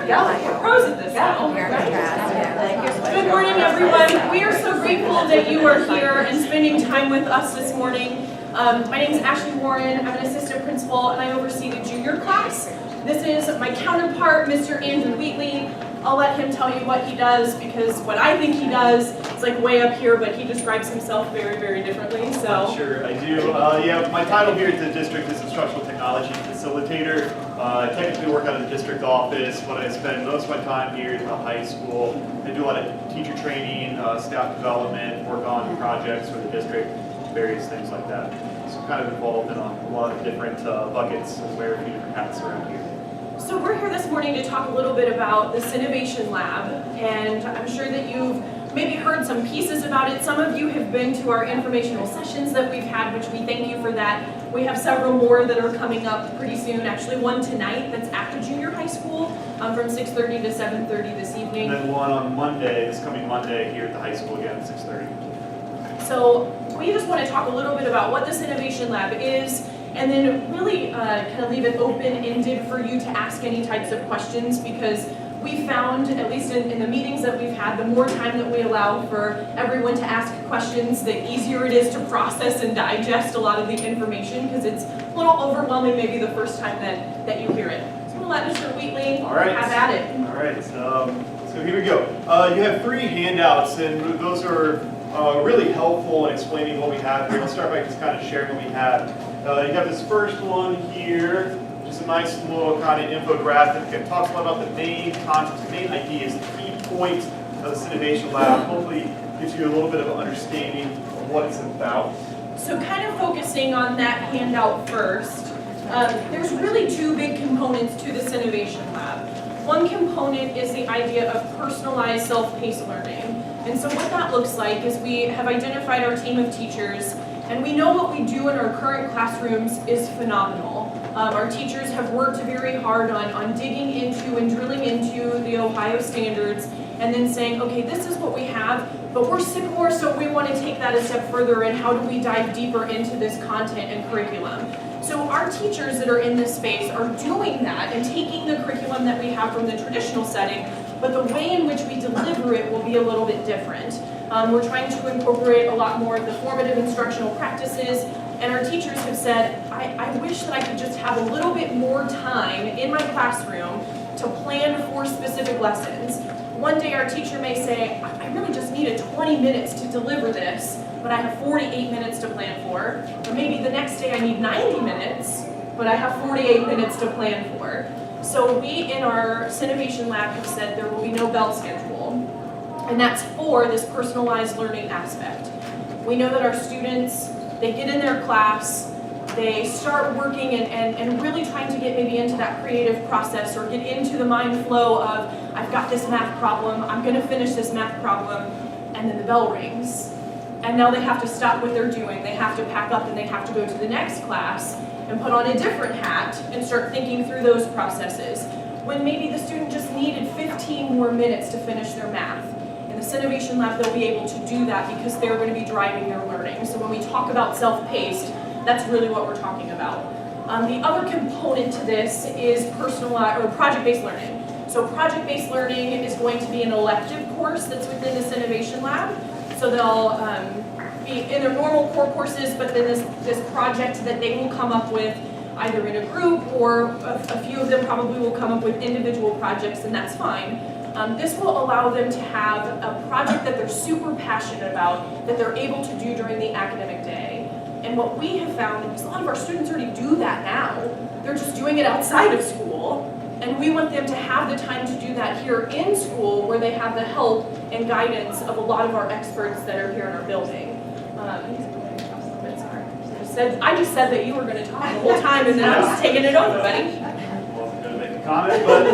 Yeah, pros at this now. Good morning, everyone. We are so grateful that you are here and spending time with us this morning. My name is Ashley Warren. I'm an assistant principal and I oversee the junior class. This is my counterpart, Mr. Andrew Wheatley. I'll let him tell you what he does because what I think he does is like way up here, but he describes himself very, very differently. So sure, I do. Yeah, my title here at the district is Instructional Technology Facilitator. I technically work out of the district office, but I spend most of my time here at the high school. I do a lot of teacher training, staff development, work on projects for the district, various things like that. So I'm kind of involved in a lot of different buckets and wear a few different hats around here. So we're here this morning to talk a little bit about the Synnovation Lab, and I'm sure that you've maybe heard some pieces about it. Some of you have been to our informational sessions that we've had, which we thank you for that. We have several more that are coming up pretty soon, actually one tonight that's at the junior high school from 6:30 to 7:30 this evening. And then one on Monday, this coming Monday here at the high school again at 6:30. So we just want to talk a little bit about what the Synnovation Lab is, and then really kind of leave it open-ended for you to ask any types of questions, because we found, at least in the meetings that we've had, the more time that we allow for everyone to ask questions, the easier it is to process and digest a lot of the information, because it's a little overwhelming maybe the first time that you hear it. So we'll let Mr. Wheatley have at it. All right, so here we go. You have 3 handouts, and those are really helpful in explaining what we have here. I'll start by just kind of sharing what we have. You have this first one here, just a nice little kind of infographic that talks a lot about the main concepts, the main ideas, the key points of the Synnovation Lab. Hopefully gives you a little bit of an understanding of what it's about. So kind of focusing on that handout first, there's really 2 big components to the Synnovation Lab. One component is the idea of personalized self-paced learning. And so what that looks like is we have identified our team of teachers, and we know what we do in our current classrooms is phenomenal. Our teachers have worked very hard on digging into and drilling into the Ohio standards and then saying, okay, this is what we have, but we're SIPOR, so we want to take that a step further, and how do we dive deeper into this content and curriculum? So our teachers that are in this space are doing that and taking the curriculum that we have from the traditional setting, but the way in which we deliver it will be a little bit different. We're trying to incorporate a lot more of the formative instructional practices, and our teachers have said, I wish that I could just have a little bit more time in my classroom to plan for specific lessons. One day our teacher may say, I really just needed 20 minutes to deliver this, but I have 48 minutes to plan for. Or maybe the next day I need 90 minutes, but I have 48 minutes to plan for. So we in our Synnovation Lab have said there will be no bell schedule, and that's for this personalized learning aspect. We know that our students, they get in their class, they start working and really trying to get maybe into that creative process or get into the mind flow of, I've got this math problem, I'm going to finish this math problem, and then the bell rings. And now they have to stop what they're doing, they have to pack up and they have to go to the next class and put on a different hat and start thinking through those processes. When maybe the student just needed 15 more minutes to finish their math. In the Synnovation Lab, they'll be able to do that because they're going to be driving their learning. So when we talk about self-paced, that's really what we're talking about. The other component to this is personalized or project-based learning. So project-based learning is going to be an elective course that's within the Synnovation Lab. So they'll be in their normal core courses, but then this project that they will come up with either in a group, or a few of them probably will come up with individual projects, and that's fine. This will allow them to have a project that they're super passionate about, that they're able to do during the academic day. And what we have found is a lot of our students already do that now. They're just doing it outside of school. And we want them to have the time to do that here in school, where they have the help and guidance of a lot of our experts that are here in our building. I just said that you were going to talk the whole time, and then I was taking it over, buddy. Wasn't going to make a comment, but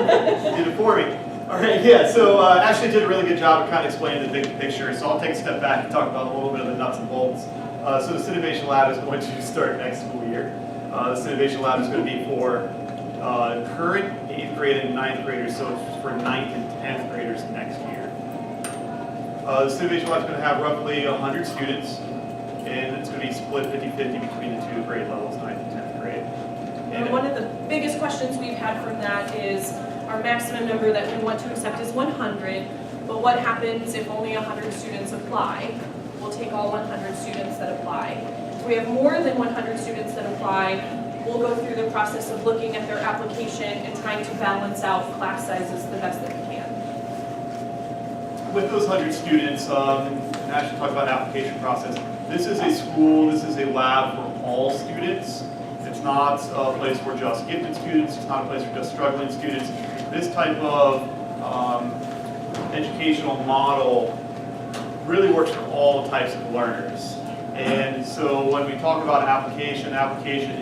you did it for me. All right, yeah, so Ashley did a really good job of kind of explaining the big picture, so I'll take a step back and talk about a little bit of the nuts and bolts. So the Synnovation Lab is going to start next school year. The Synnovation Lab is going to be for current 8th grade and 9th graders, so it's for 9th and 10th graders next year. The Synnovation Lab is going to have roughly 100 students, and it's going to be split 50-50 between the 2 grade levels, 9th and 10th grade. And one of the biggest questions we've had from that is, our maximum number that we want to accept is 100, but what happens if only 100 students apply? We'll take all 100 students that apply. If we have more than 100 students that apply, we'll go through the process of looking at their application and trying to balance out class sizes the best that we can. With those 100 students, and actually talk about application process, this is a school, this is a lab for all students. It's not a place for just gifted students, it's not a place for just struggling students. This type of educational model really works for all types of learners. And so when we talk about application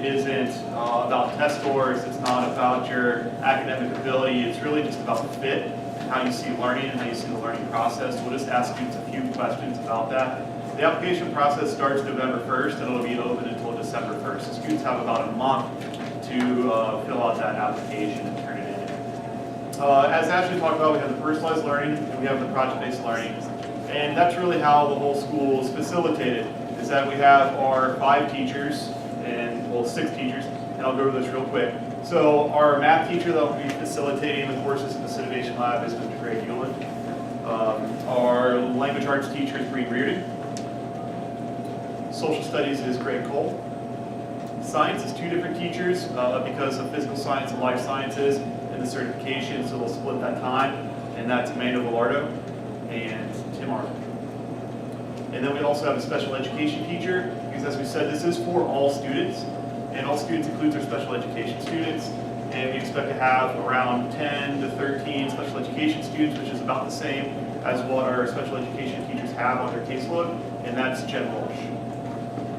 isn't about test scores, it's not about your academic ability, it's really just about fit, and how you see learning and how you see the learning process. We'll just ask students a few questions about that. The application process starts November 1st and it'll be open until December 1st. So students have about a month to fill out that application and turn it in. As Ashley talked about, we have the personalized learning and we have the project-based learning. And that's really how the whole school is facilitated, is that we have our 5 teachers, and well, 6 teachers, and I'll go over this real quick. So our math teacher that will be facilitating the courses in the Synnovation Lab is Mr. Greg Hewlin. Our language arts teacher is Bree Reardon. Social studies is Greg Cole. Science is 2 different teachers because of physical science and life sciences and the certification, so they'll split that time, and that's Amanda Villardo and Tim Arnold. And then we also have a special education teacher, because as we said, this is for all students, and all students includes our special education students, and we expect to have around 10 to 13 special education students, which is about the same as what our special education teachers have on their caseload, and that's Jen Walsh.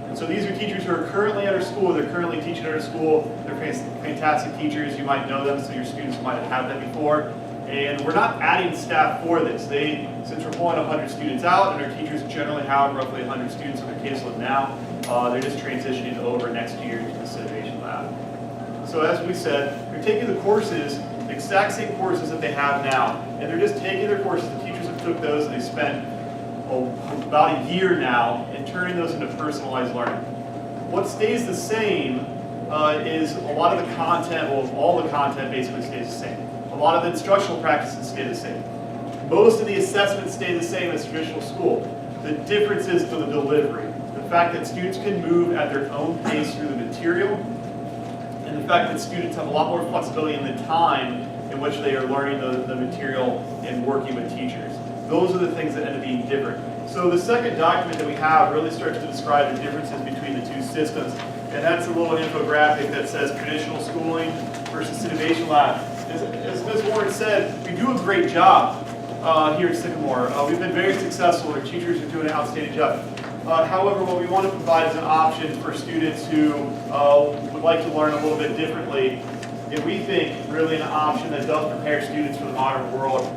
And so these are teachers who are currently at our school, they're currently teaching at our school, they're fantastic teachers, you might know them, so your students might have had them before. And we're not adding staff for this. Since we're pulling 100 students out, and our teachers generally have roughly 100 students on their caseload now, they're just transitioning over next year to the Synnovation Lab. So as we said, they're taking the courses, the exact same courses that they have now, and they're just taking their courses. The teachers have took those and they spent about a year now in turning those into personalized learning. What stays the same is a lot of the content, well, all the content basically stays the same. A lot of the instructional practices stay the same. Most of the assessments stay the same as traditional school. The difference is to the delivery. The fact that students can move at their own pace through the material, and the fact that students have a lot more flexibility in the time in which they are learning the material and working with teachers. Those are the things that end up being different. So the second document that we have really starts to describe the differences between the 2 systems. And that's a little infographic that says traditional schooling versus Synnovation Lab. As Ms. Warren said, we do a great job here at Sycamore. We've been very successful. Our teachers are doing an outstanding job. However, what we want to provide is an option for students who would like to learn a little bit differently. And we think really an option that does prepare students for the modern world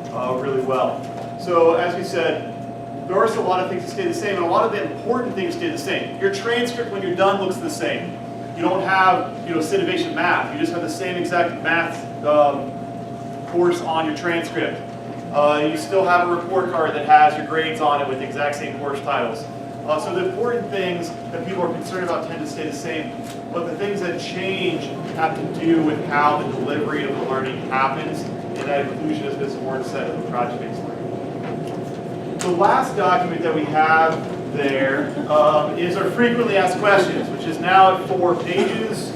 really well. So as we said, there are a lot of things that stay the same, and a lot of the important things stay the same. Your transcript when you're done looks the same. You don't have, Synnovation Math. You just have the same exact math course on your transcript. You still have a report card that has your grades on it with the exact same course titles. So the important things that people are concerned about tend to stay the same, but the things that change have to do with how the delivery of the learning happens, and that inclusion, as Ms. Warren said, of the project-based learning. The last document that we have there is our frequently asked questions, which is now at 4 pages.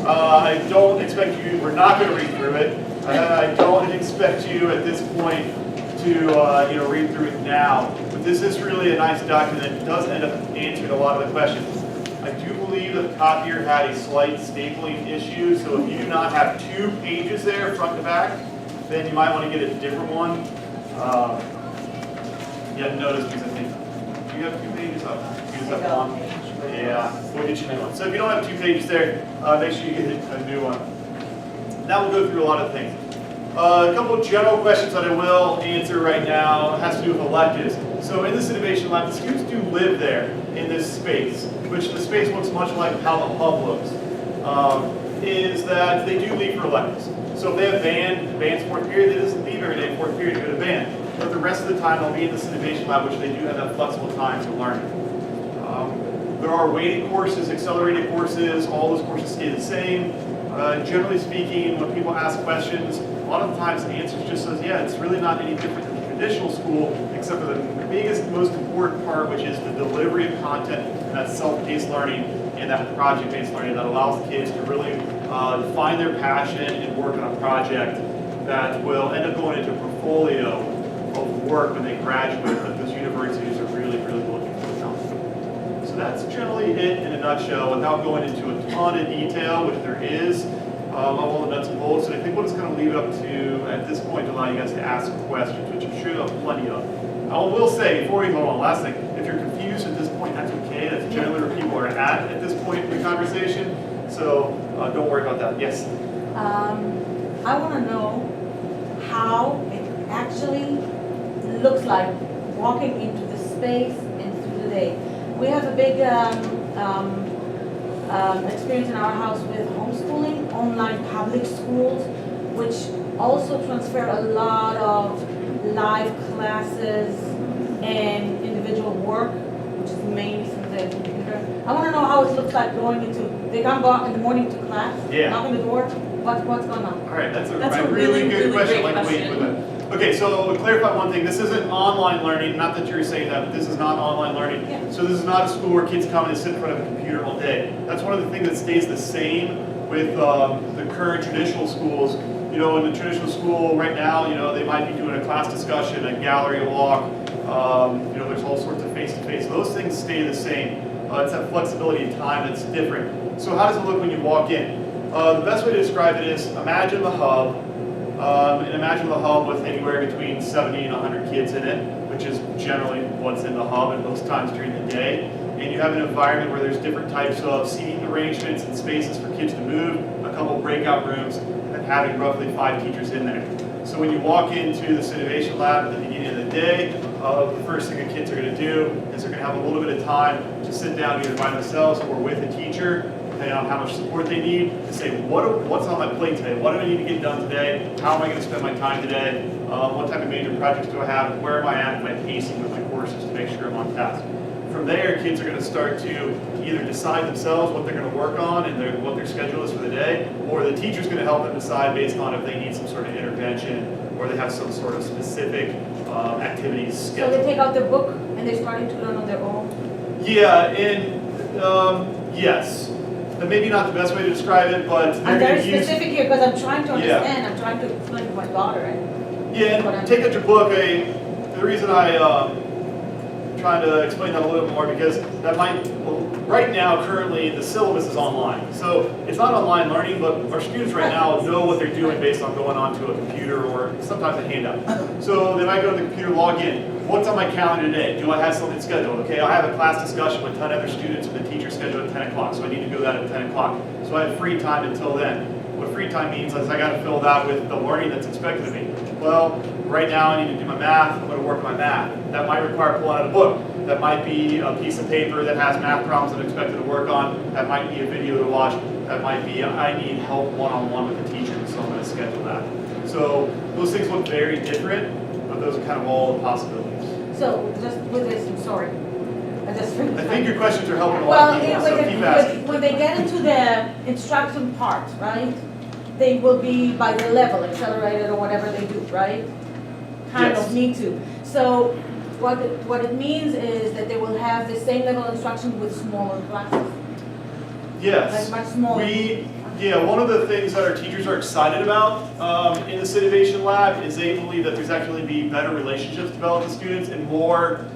I don't expect you, we're not going to read through it. I don't expect you at this point to read through it now. But this is really a nice document that does end up answering a lot of the questions. I do believe that the copier had a slight stapling issue, so if you do not have 2 pages there, front to back, then you might want to get a different one. Yeah, notice because I think, do you have 2 pages up? You just have 1? Yeah, we'll get you a new one. So if you don't have 2 pages there, make sure you get a new one. Now we'll go through a lot of things. A couple of general questions that I will answer right now has to do with electives. So in the Synnovation Lab, the students do live there in this space, which the space looks much like how the hub looks, is that they do leave for electives. So if they have band's 4th period, they just leave every day 4th period to go to band. But the rest of the time they'll be in the Synnovation Lab, which they do have that flexible time to learn. There are weighted courses, accelerated courses, all those courses stay the same. Generally speaking, when people ask questions lot of the times the answer just says, yeah, it's really not any different than traditional school, except for the biggest, most important part, which is the delivery of content and that self-paced learning and that project-based learning that allows the kids to really find their passion and work on a project that will end up going into a portfolio of work when they graduate that those universities are really, really looking for talent. So that's generally it in a nutshell, without going into a ton of detail, which there is, of all the nuts and bolts. And I think we'll just kind of leave it up to, at this point, to allow you guys to ask questions, which I'm sure you'll have plenty of. I will say, before we go on, last thing, if you're confused at this point, that's okay. That's generally where people are at this point in the conversation. So don't worry about that. Yes? I want to know how it actually looks like walking into the space and through the day. We have a big experience in our house with homeschooling, online public schools, which also transfer a lot of live classes and individual work, which is mainly through the computer. I want to know how it looks like going into, they come back in the morning to class, knock on the door, what's going on? All right, that's a a really good question. I like the way you put that. Okay, so to clarify one thing, this isn't online learning, not that you're saying that, but this is not online learning. Yeah. So this is not a school where kids come and sit in front of a computer all day. That's one of the things that stays the same with the current traditional schools. You know, in the traditional school right now, you know, they might be doing a class discussion, a gallery walk, you know, there's all sorts of face-to-face. Those things stay the same. It's that flexibility in time that's different. So how does it look when you walk in? The best way to describe it is imagine the hub, and imagine the hub with anywhere between 70 and 100 kids in it, which is generally what's in the hub at most times during the day. And you have an environment where there's different types of seating arrangements and spaces for kids to move, a couple breakout rooms, and having roughly 5 teachers in there. So when you walk into the Synnovation Lab at the beginning of the day, the first thing the kids are going to do is they're going to have a little bit of time to sit down either by themselves or with a teacher, depending on how much support they need, to say, what's on my plate today? What do I need to get done today? How am I going to spend my time today? What type of major projects do I have? Where am I at in my pacing with my courses to make sure I'm on task? From there, kids are going to start to either decide themselves what they're going to work on and what their schedule is for the day, or the teacher's going to help them decide based on if they need some sort of intervention or they have some sort of specific activities scheduled. So they take out their book and they're starting to learn on their own? Yeah, and yes. That maybe not the best way to describe it, but they're I'm going very to use... specific here because I'm trying to understand. I'm trying to explain to my daughter. Yeah, and take out your book. The reason I'm trying to explain that a little bit more because that might, well, right now, currently, the syllabus is online. So it's not online learning, but our students right now know what they're doing based on going onto a computer or sometimes a handout. So they might go to the computer, log in. What's on my calendar today? Do I have something scheduled? Okay, I have a class discussion with 10 other students and the teacher's scheduled at 10 o'clock, so I need to do that at 10 o'clock. So I have free time until then. What free time means is I got to fill that with the learning that's expected of me. Well, right now I need to do my math, I'm going to work on my math. That might require pulling out a book. That might be a piece of paper that has math problems that I'm expected to work on. That might be a video to watch. That might be I need help one-on-one with the teacher, so I'm going to schedule that. So those things look very different, but those are kind of all the possibilities. So just with this, I'm sorry. I think your questions are helping a lot of people, so keep asking. When they get into the instruction part, right, they will be by their level, accelerated or whatever they do, right? Kind Yes. of need to. So what it means is that they will have the same level of instruction with smaller classes. Yes. Like much smaller. One of the things that our teachers are excited about in the Synnovation Lab is they believe that there's actually be better relationships developed with students and more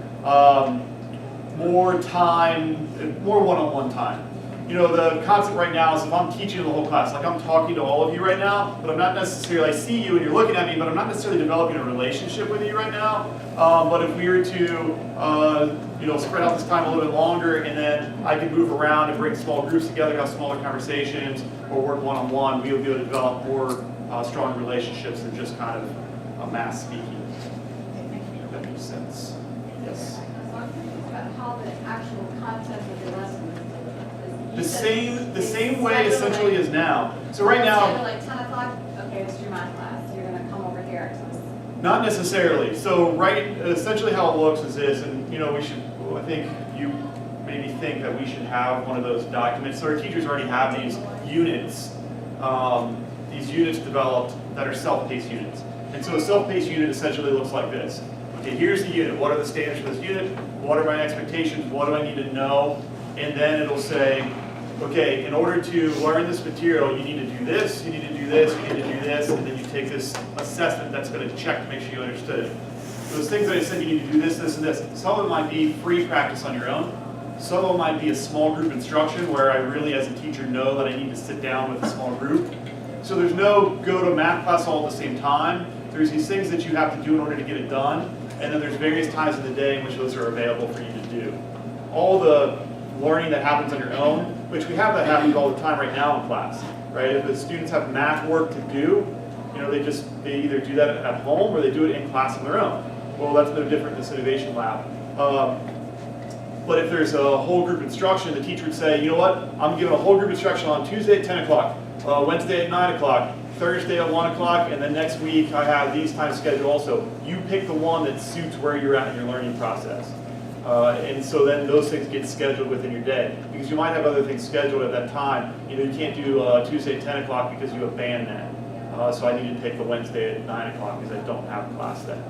time, more one-on-one time. You know, the concept right now is if I'm teaching the whole class, like I'm talking to all of you right now, but I'm not necessarily, I see you and you're looking at me, but I'm not necessarily developing a relationship with you right now. But if we were to, spread out this time a little bit longer and then I could move around and bring small groups together, have smaller conversations, or work one-on-one, we would be able to develop more strong relationships than just kind of mass speaking. If that makes sense. Yes. About how the actual content of the lesson is. The same way essentially as now. So right now, Like 10 o'clock, okay, it's your math class. You're going to come over here. not necessarily. So essentially how it looks is this, and I think you maybe think that we should have one of those documents. So our teachers already have these units developed that are self-paced units. And so a self-paced unit essentially looks like this. Okay, here's the unit. What are the standards for this unit? What are my expectations? What do I need to know? And then it'll say, okay, in order to learn this material, you need to do this, you need to do this, you need to do this, and then you take this assessment that's going to check to make sure you understood it. Those things that I said, you need to do this, this, and this. Some of them might be free practice on your own. Some of them might be a small group instruction where I really, as a teacher, know that I need to sit down with a small group. So there's no go to math class all at the same time. There's these things that you have to do in order to get it done, and then there's various times of the day in which those are available for you to do. All the learning that happens on your own, which we have that happens all the time right now in class, right? If the students have math work to do, you know, they either do that at home or they do it in class on their own. Well, that's no different than Synnovation Lab. But if there's a whole group instruction, the teacher would say, you know what, I'm giving a whole group instruction on Tuesday at 10 o'clock, Wednesday at 9 o'clock, Thursday at 1 o'clock, and then next week I have these times scheduled also. You pick the one that suits where you're at in your learning process. And so then those things get scheduled within your day. Because you might have other things scheduled at that time. You know, you can't do Tuesday at 10 o'clock because you have band then. So I need to take the Wednesday at 9 o'clock because I don't have a class then.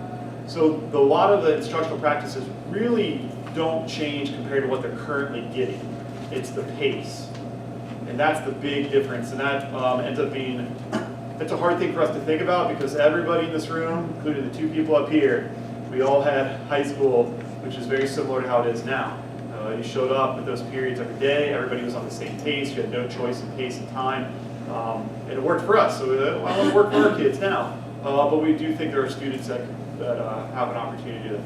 So a lot of the instructional practices really don't change compared to what they're currently getting. It's the pace. And that's the big difference. And that ends up being, it's a hard thing for us to think about because everybody in this room, including the two people up here, we all had high school, which is very similar to how it is now. You showed up with those periods every day, everybody was on the same pace, you had no choice in pace and time, and it worked for us. So I want to work for our kids now. But we do think there are students that have an opportunity to.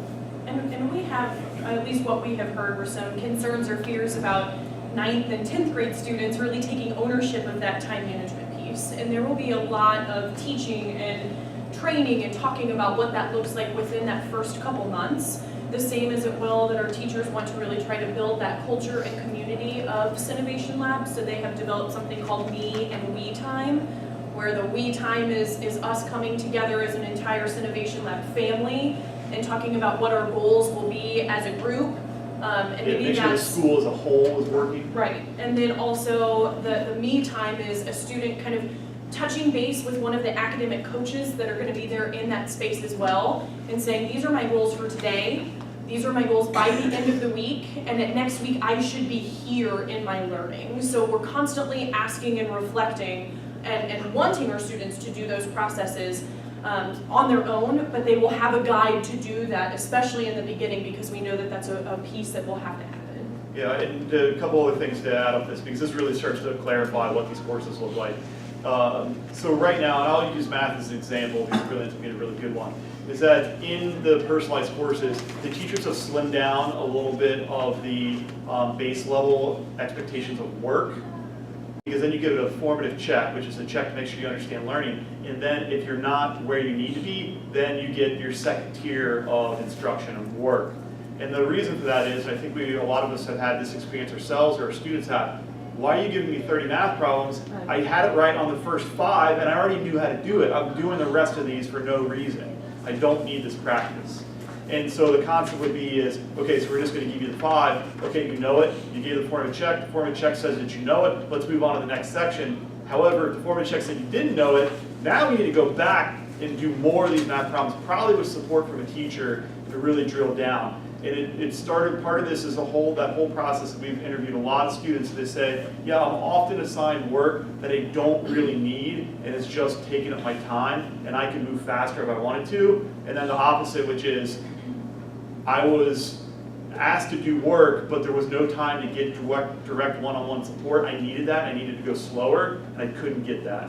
And we have, at least what we have heard, were some concerns or fears about 9th and 10th grade students really taking ownership of that time management piece. And there will be a lot of teaching and training and talking about what that looks like within that first couple months. The same as it will that our teachers want to really try to build that culture and community of Synnovation Lab. So they have developed something called Me and We Time, where the we time is us coming together as an entire Synnovation Lab family and talking about what our goals will be as a group. And maybe make sure the school as a whole is working. Right, and then also the me time is a student kind of touching base with one of the academic coaches that are going to be there in that space as well and saying, these are my goals for today, these are my goals by the end of the week, and that next week I should be here in my learning. So we're constantly asking and reflecting and wanting our students to do those processes on their own, but they will have a guide to do that, especially in the beginning, because we know that that's a piece that will have to happen. Yeah, and a couple other things to add on this, because this really starts to clarify what these courses look like. So right now, and I'll use math as an example, because it really ends up being a really good one, is that in the personalized courses, the teachers have slimmed down a little bit of the base level expectations of work, because then you get a formative check, which is a check to make sure you understand learning. And then if you're not where you need to be, then you get your second tier of instruction and work. And the reason for that is, I think a lot of us have had this experience ourselves, or our students have. Why are you giving me 30 math problems? I had it right on the first 5, and I already knew how to do it. I'm doing the rest of these for no reason. I don't need this practice. And so the concept would be is, okay, so we're just going to give you the 5. Okay, you know it. You gave the formative check. The formative check says that you know it. Let's move on to the next section. However, if the formative check said you didn't know it, now we need to go back and do more of these math problems, probably with support from a teacher to really drill down. And it started, part of this is that whole process that we've interviewed a lot of students that say, yeah, I'm often assigned work that I don't really need, and it's just taking up my time, and I can move faster if I wanted to. And then the opposite, which is, I was asked to do work, but there was no time to get direct one-on-one support. I needed that, I needed to go slower, and I couldn't get that.